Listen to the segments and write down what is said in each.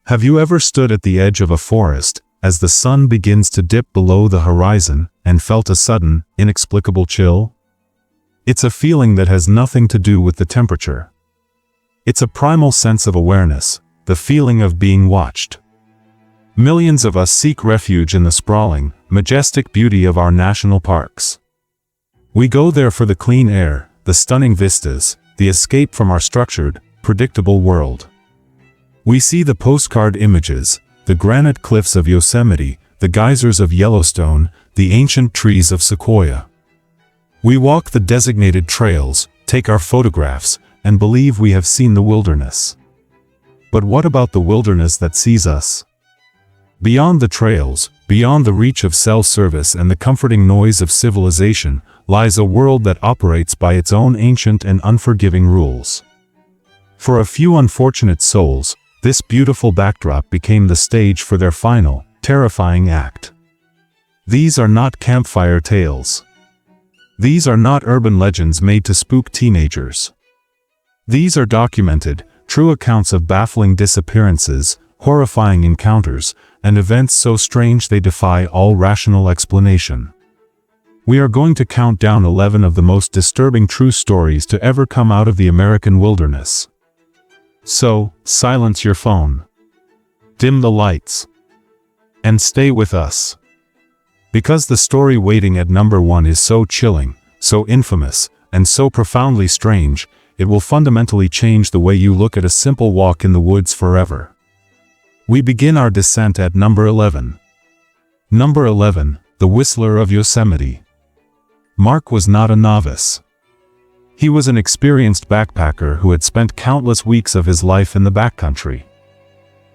Have you ever stood at the edge of a forest, as the sun begins to dip below the horizon, and felt a sudden, inexplicable chill? It's a feeling that has nothing to do with the temperature. It's a primal sense of awareness, the feeling of being watched. Millions of us seek refuge in the sprawling, majestic beauty of our national parks. We go there for the clean air, the stunning vistas, the escape from our structured, predictable world. We see the postcard images, the granite cliffs of Yosemite, the geysers of Yellowstone, the ancient trees of Sequoia. We walk the designated trails, take our photographs, and believe we have seen the wilderness. But what about the wilderness that sees us? Beyond the trails, beyond the reach of cell service and the comforting noise of civilization, lies a world that operates by its own ancient and unforgiving rules. For a few unfortunate souls, this beautiful backdrop became the stage for their final, terrifying act. These are not campfire tales. These are not urban legends made to spook teenagers. These are documented, true accounts of baffling disappearances, horrifying encounters, and events so strange they defy all rational explanation. We are going to count down 11 of the most disturbing true stories to ever come out of the American wilderness. So, silence your phone. Dim the lights. And stay with us. Because the story waiting at number 1 is so chilling, so infamous, and so profoundly strange, it will fundamentally change the way you look at a simple walk in the woods forever. We begin our descent at number 11. Number 11, the Whistler of Yosemite. Mark was not a novice. He was an experienced backpacker who had spent countless weeks of his life in the backcountry.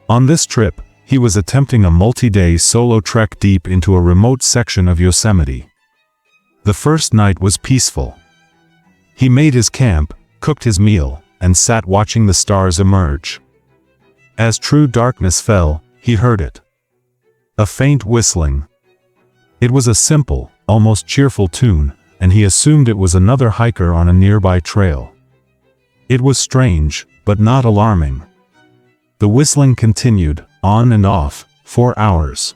On this trip, he was attempting a multi-day solo trek deep into a remote section of Yosemite. The first night was peaceful. He made his camp, cooked his meal, and sat watching the stars emerge. As true darkness fell, he heard it. A faint whistling. It was a simple, almost cheerful tune, and he assumed it was another hiker on a nearby trail. It was strange, but not alarming. The whistling continued, on and off, for hours.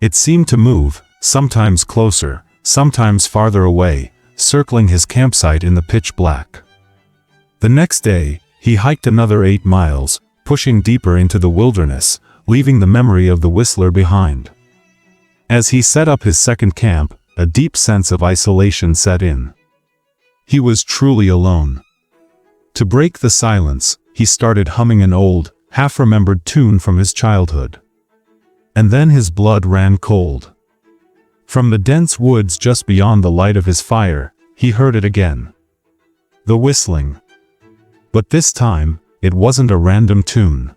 It seemed to move, sometimes closer, sometimes farther away, circling his campsite in the pitch black. The next day, he hiked another 8 miles, pushing deeper into the wilderness, leaving the memory of the whistler behind. As he set up his second camp, a deep sense of isolation set in. He was truly alone. To break the silence, he started humming an old, half-remembered tune from his childhood. And then his blood ran cold. From the dense woods just beyond the light of his fire, he heard it again. The whistling. But this time, it wasn't a random tune.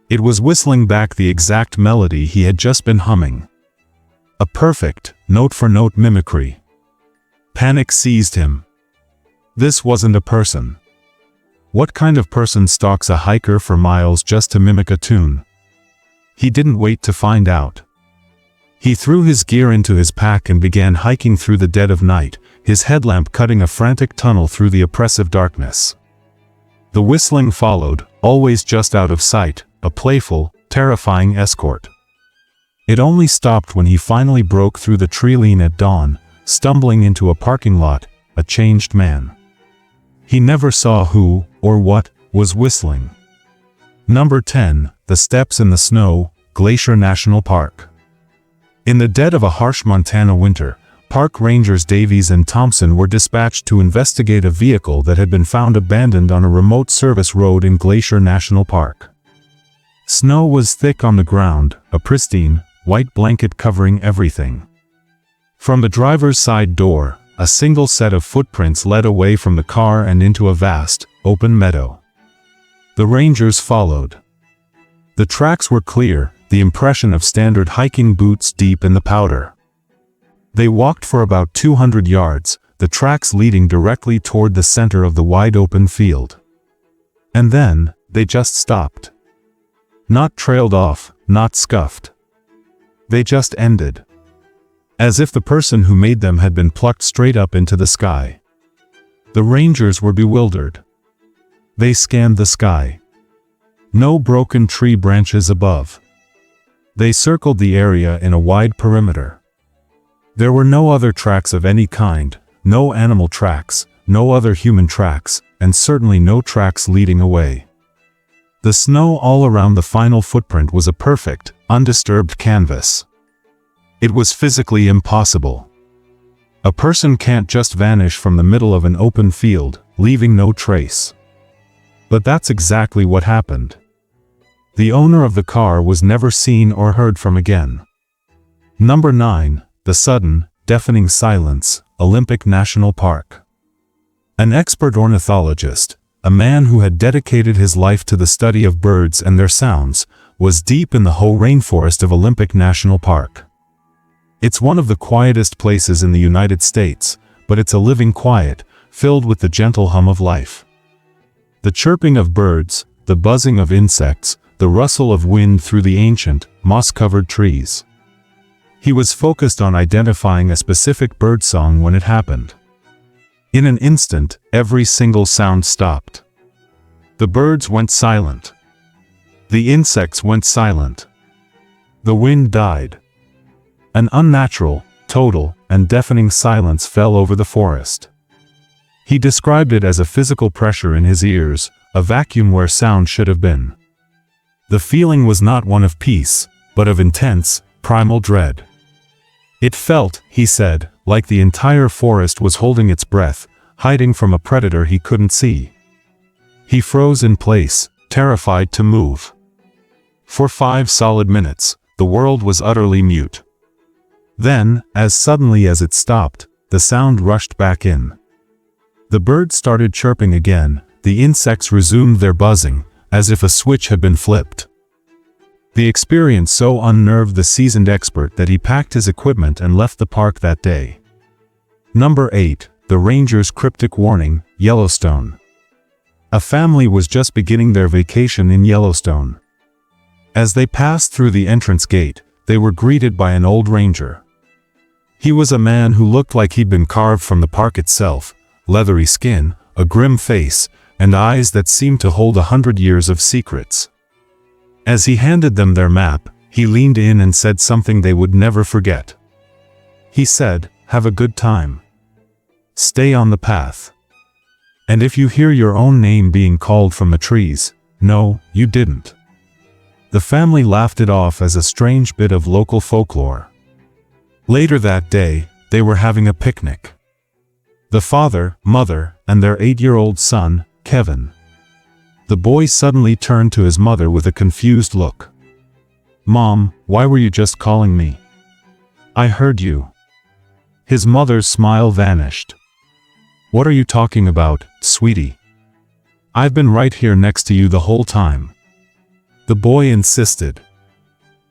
It was whistling back the exact melody he had just been humming. A perfect, note-for-note mimicry. Panic seized him. This wasn't a person. What kind of person stalks a hiker for miles just to mimic a tune? He didn't wait to find out. He threw his gear into his pack and began hiking through the dead of night, his headlamp cutting a frantic tunnel through the oppressive darkness. The whistling followed, always just out of sight, a playful, terrifying escort. It only stopped when he finally broke through the tree line at dawn, stumbling into a parking lot, a changed man. He never saw who, or what, was whistling. Number 10, the Steps in the Snow, Glacier National Park. In the dead of a harsh Montana winter, park rangers Davies and Thompson were dispatched to investigate a vehicle that had been found abandoned on a remote service road in Glacier National Park. Snow was thick on the ground, a pristine, white blanket covering everything. From the driver's side door, a single set of footprints led away from the car and into a vast, open meadow. The rangers followed. The tracks were clear, the impression of standard hiking boots deep in the powder. They walked for about 200 yards, the tracks leading directly toward the center of the wide-open field. And then, they just stopped. Not trailed off, not scuffed. They just ended. As if the person who made them had been plucked straight up into the sky. The rangers were bewildered. They scanned the sky. No broken tree branches above. They circled the area in a wide perimeter. There were no other tracks of any kind, no animal tracks, no other human tracks, and certainly no tracks leading away. The snow all around the final footprint was a perfect, undisturbed canvas. It was physically impossible. A person can't just vanish from the middle of an open field, leaving no trace. But that's exactly what happened. The owner of the car was never seen or heard from again. Number 9. The sudden, deafening silence, Olympic National Park. An expert ornithologist, a man who had dedicated his life to the study of birds and their sounds, was deep in the whole rainforest of Olympic National Park. It's one of the quietest places in the United States, but it's a living quiet, filled with the gentle hum of life. The chirping of birds, the buzzing of insects, the rustle of wind through the ancient, moss-covered trees. He was focused on identifying a specific bird song when it happened. In an instant, every single sound stopped. The birds went silent. The insects went silent. The wind died. An unnatural, total, and deafening silence fell over the forest. He described it as a physical pressure in his ears, a vacuum where sound should have been. The feeling was not one of peace, but of intense, primal dread. It felt, he said, like the entire forest was holding its breath, hiding from a predator he couldn't see. He froze in place, terrified to move. For 5 solid minutes, the world was utterly mute. Then, as suddenly as it stopped, the sound rushed back in. The birds started chirping again, the insects resumed their buzzing, as if a switch had been flipped. The experience so unnerved the seasoned expert that he packed his equipment and left the park that day. Number 8. The Ranger's Cryptic Warning, Yellowstone. A family was just beginning their vacation in Yellowstone. As they passed through the entrance gate, they were greeted by an old ranger. He was a man who looked like he'd been carved from the park itself, leathery skin, a grim face, and eyes that seemed to hold 100 years of secrets. As he handed them their map, he leaned in and said something they would never forget. He said, "Have a good time. Stay on the path. And if you hear your own name being called from the trees, no, you didn't." The family laughed it off as a strange bit of local folklore. Later that day, they were having a picnic. The father, mother, and their 8-year-old son, Kevin. The boy suddenly turned to his mother with a confused look. "Mom, why were you just calling me? I heard you." His mother's smile vanished. "What are you talking about, sweetie? I've been right here next to you the whole time." The boy insisted.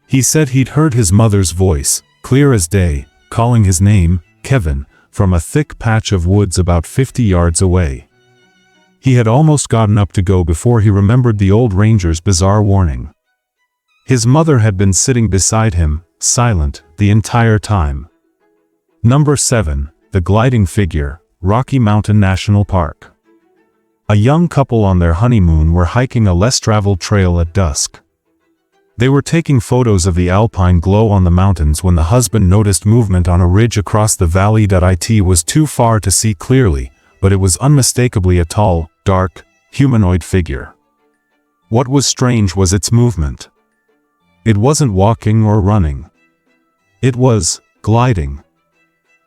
He said he'd heard his mother's voice, clear as day, calling his name, Kevin, from a thick patch of woods about 50 yards away. He had almost gotten up to go before he remembered the old ranger's bizarre warning. His mother had been sitting beside him, silent, the entire time. Number 7. The Gliding Figure, Rocky Mountain National Park. A young couple on their honeymoon were hiking a less-traveled trail at dusk. They were taking photos of the alpine glow on the mountains when the husband noticed movement on a ridge across the valley. It was too far to see clearly, but it was unmistakably a tall, dark, humanoid figure. What was strange was its movement. It wasn't walking or running. It was gliding.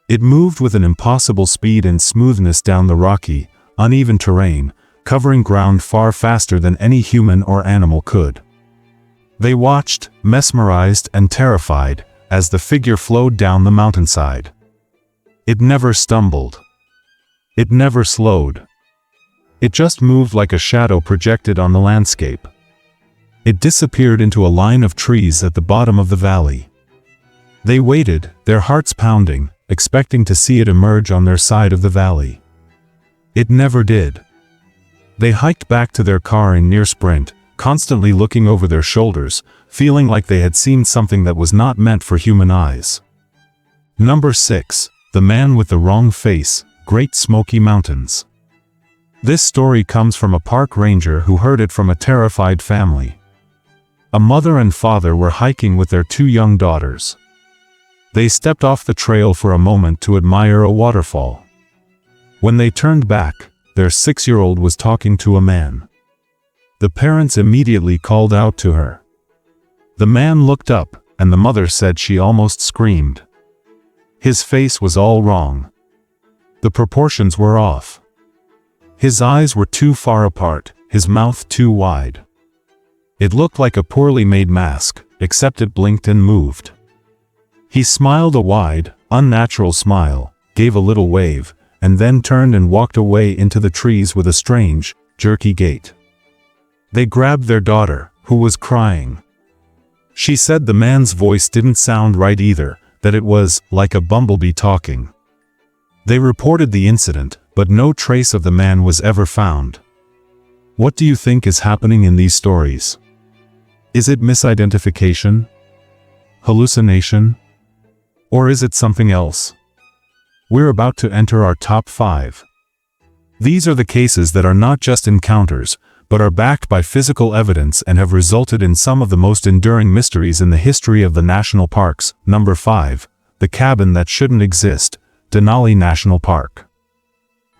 It moved with an impossible speed and smoothness down the rocky, uneven terrain, covering ground far faster than any human or animal could. They watched, mesmerized and terrified, as the figure flowed down the mountainside. It never stumbled. It never slowed. It just moved like a shadow projected on the landscape. It disappeared into a line of trees at the bottom of the valley. They waited, their hearts pounding, expecting to see it emerge on their side of the valley. It never did. They hiked back to their car in near sprint, constantly looking over their shoulders, feeling like they had seen something that was not meant for human eyes. Number 6. The Man with the Wrong Face, Great Smoky Mountains. This story comes from a park ranger who heard it from a terrified family. A mother and father were hiking with their 2 young daughters. They stepped off the trail for a moment to admire a waterfall. When they turned back, their 6-year-old was talking to a man. The parents immediately called out to her. The man looked up, and the mother said she almost screamed. His face was all wrong. The proportions were off. His eyes were too far apart, his mouth too wide. It looked like a poorly made mask, except it blinked and moved. He smiled a wide, unnatural smile, gave a little wave, and then turned and walked away into the trees with a strange, jerky gait. They grabbed their daughter, who was crying. She said the man's voice didn't sound right either, that it was like a bumblebee talking. They reported the incident, but no trace of the man was ever found. What do you think is happening in these stories? Is it misidentification? Hallucination? Or is it something else? We're about to enter our top 5. These are the cases that are not just encounters, but are backed by physical evidence and have resulted in some of the most enduring mysteries in the history of the national parks. Number 5. The cabin that shouldn't exist, Denali National Park.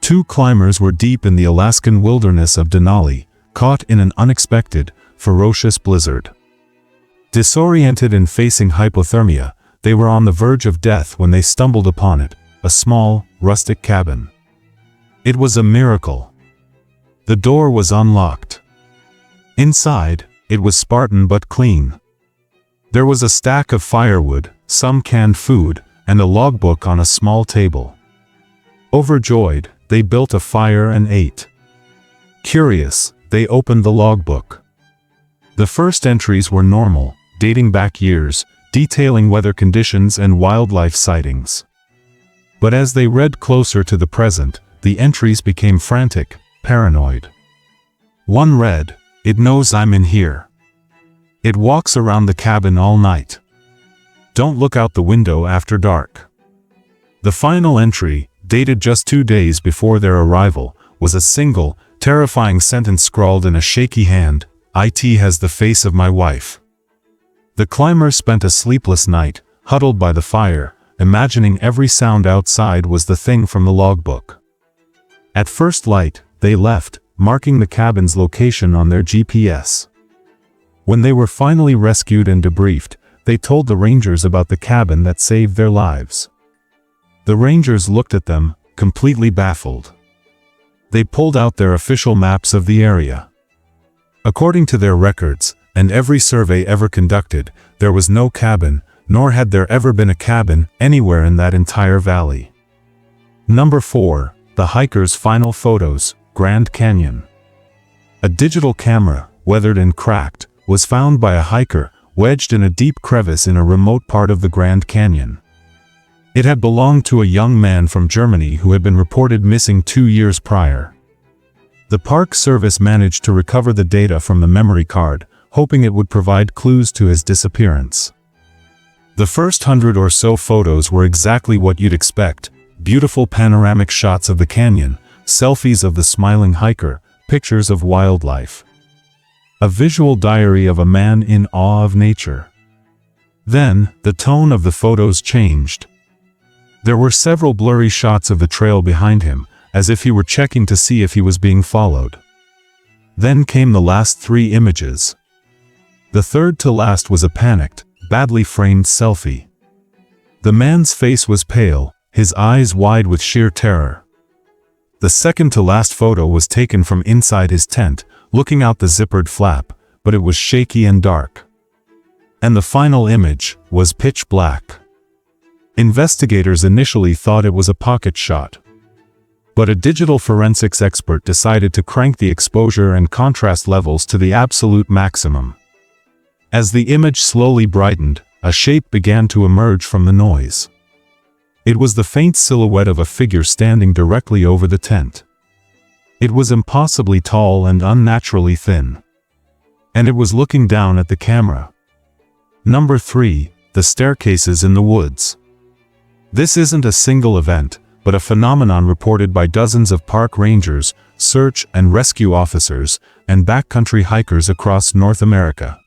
2 climbers were deep in the Alaskan wilderness of Denali, caught in an unexpected, ferocious blizzard. Disoriented and facing hypothermia, they were on the verge of death when they stumbled upon it, a small, rustic cabin. It was a miracle. The door was unlocked. Inside, it was Spartan but clean. There was a stack of firewood, some canned food, and a logbook on a small table. Overjoyed, they built a fire and ate. Curious, they opened the logbook. The first entries were normal, dating back years, detailing weather conditions and wildlife sightings. But as they read closer to the present, the entries became frantic, paranoid. One read, "It knows I'm in here. It walks around the cabin all night. Don't look out the window after dark." The final entry, dated just 2 days before their arrival, was a single, terrifying sentence scrawled in a shaky hand, "It has the face of my wife." The climbers spent a sleepless night, huddled by the fire, imagining every sound outside was the thing from the logbook. At first light, they left, marking the cabin's location on their GPS. When they were finally rescued and debriefed, they told the rangers about the cabin that saved their lives. The rangers looked at them, completely baffled. They pulled out their official maps of the area. According to their records, and every survey ever conducted, there was no cabin, nor had there ever been a cabin anywhere in that entire valley. Number 4. The hiker's final photos, Grand Canyon. A digital camera, weathered and cracked, was found by a hiker, wedged in a deep crevice in a remote part of the Grand Canyon. It had belonged to a young man from Germany who had been reported missing 2 years prior. The Park Service managed to recover the data from the memory card, hoping it would provide clues to his disappearance. The first 100 or so photos were exactly what you'd expect: beautiful panoramic shots of the canyon, selfies of the smiling hiker, pictures of wildlife. A visual diary of a man in awe of nature. Then, the tone of the photos changed. There were several blurry shots of the trail behind him, as if he were checking to see if he was being followed. Then came the last 3 images. The third to last was a panicked, badly framed selfie. The man's face was pale, his eyes wide with sheer terror. The second to last photo was taken from inside his tent, looking out the zippered flap, but it was shaky and dark. And the final image was pitch black. Investigators initially thought it was a pocket shot. But a digital forensics expert decided to crank the exposure and contrast levels to the absolute maximum. As the image slowly brightened, a shape began to emerge from the noise. It was the faint silhouette of a figure standing directly over the tent. It was impossibly tall and unnaturally thin. And it was looking down at the camera. Number 3. The staircases in the woods. This isn't a single event, but a phenomenon reported by dozens of park rangers, search and rescue officers, and backcountry hikers across North America.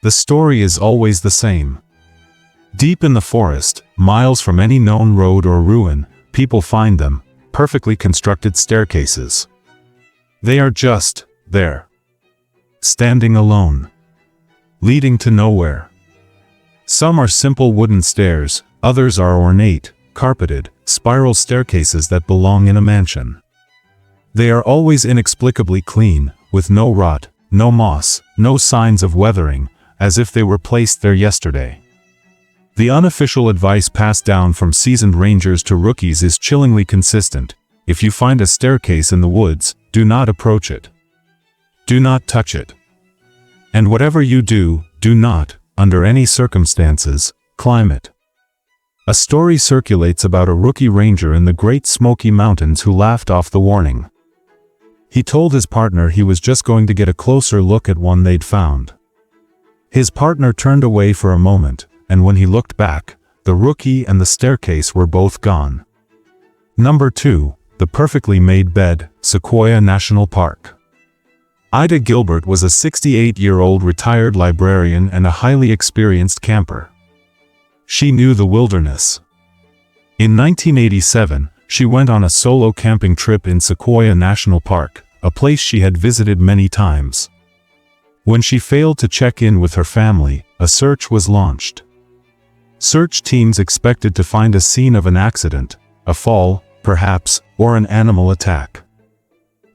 The story is always the same. Deep in the forest, miles from any known road or ruin, people find them, perfectly constructed staircases. They are just there, standing alone, leading to nowhere. Some are simple wooden stairs, others are ornate, carpeted, spiral staircases that belong in a mansion. They are always inexplicably clean, with no rot, no moss, no signs of weathering, as if they were placed there yesterday. The unofficial advice passed down from seasoned rangers to rookies is chillingly consistent. If you find a staircase in the woods, do not approach it. Do not touch it. And whatever you do, do not, under any circumstances, climb it. A story circulates about a rookie ranger in the Great Smoky Mountains who laughed off the warning. He told his partner he was just going to get a closer look at one they'd found. His partner turned away for a moment, and when he looked back, the rookie and the staircase were both gone. Number 2, the perfectly made bed, Sequoia National Park. Ida Gilbert was a 68-year-old retired librarian and a highly experienced camper. She knew the wilderness. In 1987, she went on a solo camping trip in Sequoia National Park, a place she had visited many times. When she failed to check in with her family, a search was launched. Search teams expected to find a scene of an accident, a fall, perhaps, or an animal attack.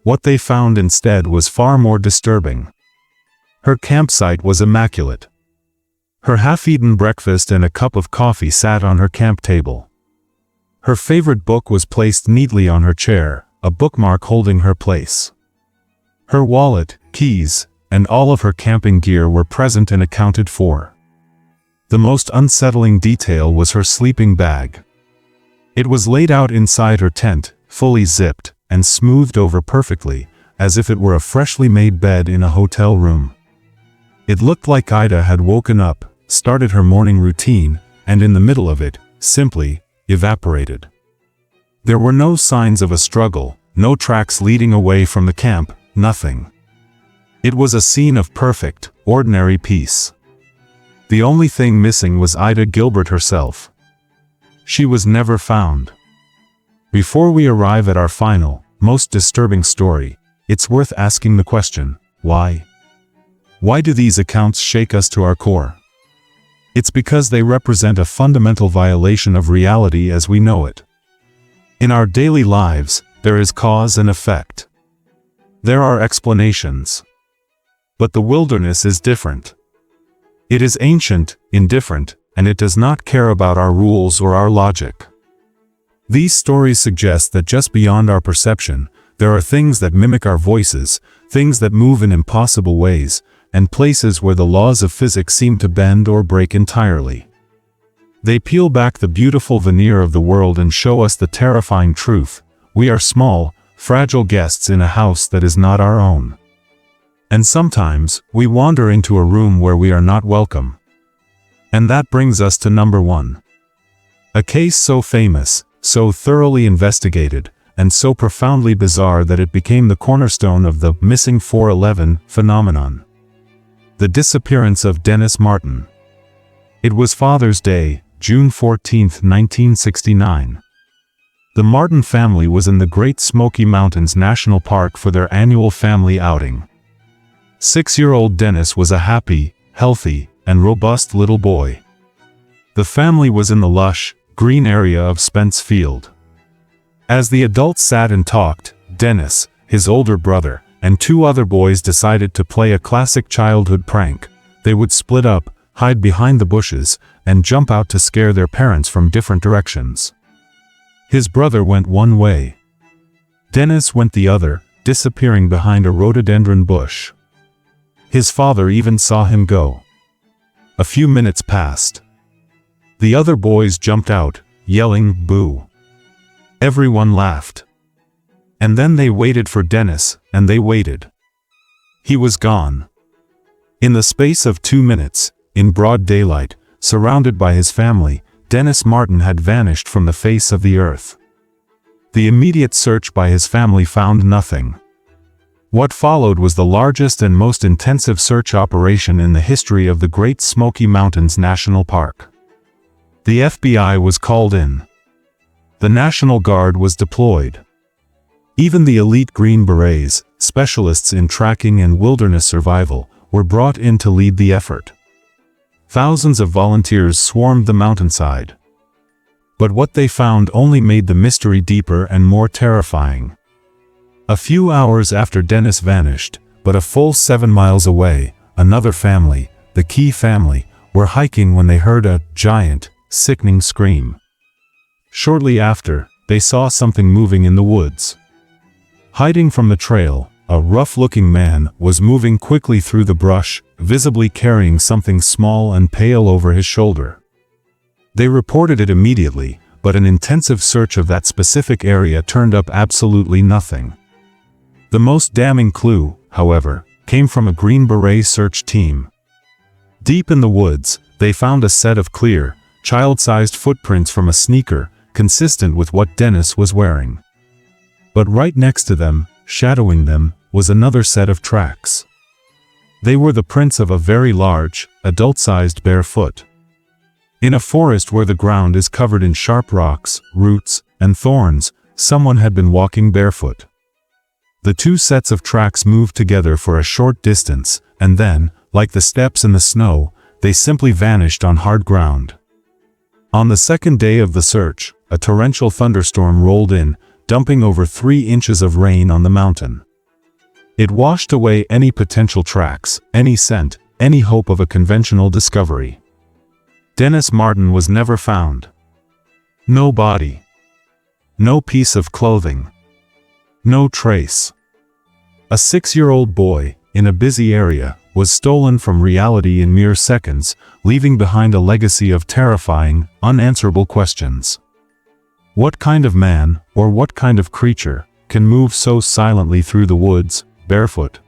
What they found instead was far more disturbing. Her campsite was immaculate. Her half-eaten breakfast and a cup of coffee sat on her camp table. Her favorite book was placed neatly on her chair, a bookmark holding her place. Her wallet, keys, and all of her camping gear were present and accounted for. The most unsettling detail was her sleeping bag. It was laid out inside her tent, fully zipped, and smoothed over perfectly, as if it were a freshly made bed in a hotel room. It looked like Ida had woken up, started her morning routine, and in the middle of it, simply evaporated. There were no signs of a struggle, no tracks leading away from the camp, nothing. It was a scene of perfect, ordinary peace. The only thing missing was Ida Gilbert herself. She was never found. Before we arrive at our final, most disturbing story, it's worth asking the question, why? Why do these accounts shake us to our core? It's because they represent a fundamental violation of reality as we know it. In our daily lives, there is cause and effect. There are explanations. But the wilderness is different. It is ancient, indifferent, and it does not care about our rules or our logic. These stories suggest that just beyond our perception, there are things that mimic our voices, things that move in impossible ways, and places where the laws of physics seem to bend or break entirely. They peel back the beautiful veneer of the world and show us the terrifying truth: we are small, fragile guests in a house that is not our own. And sometimes, we wander into a room where we are not welcome. And that brings us to number 1. A case so famous, so thoroughly investigated, and so profoundly bizarre that it became the cornerstone of the missing 411 phenomenon. The disappearance of Dennis Martin. It was Father's Day, June 14, 1969. The Martin family was in the Great Smoky Mountains National Park for their annual family outing. 6-year-old Dennis was a happy, healthy, and robust little boy. The family was in the lush, green area of Spence Field. As the adults sat and talked, Dennis, his older brother, and 2 other boys decided to play a classic childhood prank. They would split up, hide behind the bushes, and jump out to scare their parents from different directions. His brother went one way. Dennis went the other, disappearing behind a rhododendron bush. His father even saw him go. A few minutes passed. The other boys jumped out, yelling, "Boo!" Everyone laughed. And then they waited for Dennis, and they waited. He was gone. In the space of 2 minutes, in broad daylight, surrounded by his family, Dennis Martin had vanished from the face of the earth. The immediate search by his family found nothing. What followed was the largest and most intensive search operation in the history of the Great Smoky Mountains National Park. The FBI was called in. The National Guard was deployed. Even the elite Green Berets, specialists in tracking and wilderness survival, were brought in to lead the effort. Thousands of volunteers swarmed the mountainside. But what they found only made the mystery deeper and more terrifying. A few hours after Dennis vanished, but a full 7 miles away, another family, the Key family, were hiking when they heard a giant, sickening scream. Shortly after, they saw something moving in the woods. Hiding from the trail, a rough-looking man was moving quickly through the brush, visibly carrying something small and pale over his shoulder. They reported it immediately, but an intensive search of that specific area turned up absolutely nothing. The most damning clue, however, came from a Green Beret search team. Deep in the woods, they found a set of clear, child-sized footprints from a sneaker, consistent with what Dennis was wearing. But right next to them, shadowing them, was another set of tracks. They were the prints of a very large, adult-sized bare foot. In a forest where the ground is covered in sharp rocks, roots, and thorns, someone had been walking barefoot. The two sets of tracks moved together for a short distance, and then, like the steps in the snow, they simply vanished on hard ground. On the second day of the search, a torrential thunderstorm rolled in, dumping over 3 inches of rain on the mountain. It washed away any potential tracks, any scent, any hope of a conventional discovery. Dennis Martin was never found. No body. No piece of clothing. No trace. A 6-year-old boy, in a busy area, was stolen from reality in mere seconds, leaving behind a legacy of terrifying, unanswerable questions. What kind of man, or what kind of creature, can move so silently through the woods, barefoot?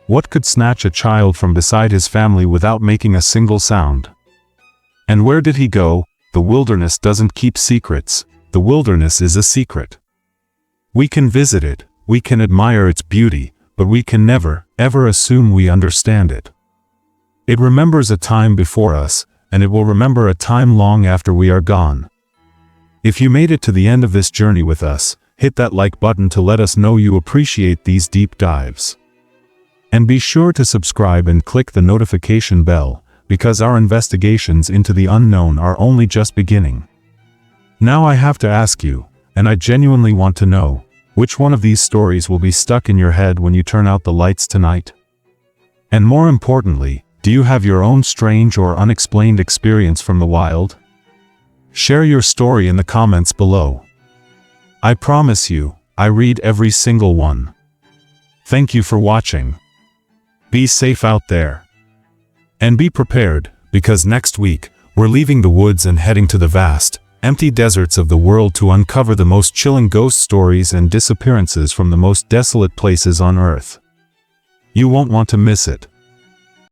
What could snatch a child from beside his family without making a single sound? And where did he go? The wilderness doesn't keep secrets. The wilderness is a secret. We can visit it, we can admire its beauty, but we can never, ever assume we understand it. It remembers a time before us, and it will remember a time long after we are gone. If you made it to the end of this journey with us, hit that like button to let us know you appreciate these deep dives. And be sure to subscribe and click the notification bell, because our investigations into the unknown are only just beginning. Now I have to ask you, and I genuinely want to know, which one of these stories will be stuck in your head when you turn out the lights tonight? And more importantly, do you have your own strange or unexplained experience from the wild? Share your story in the comments below. I promise you, I read every single one. Thank you for watching. Be safe out there. And be prepared, because next week, we're leaving the woods and heading to the vast, empty deserts of the world to uncover the most chilling ghost stories and disappearances from the most desolate places on Earth. You won't want to miss it.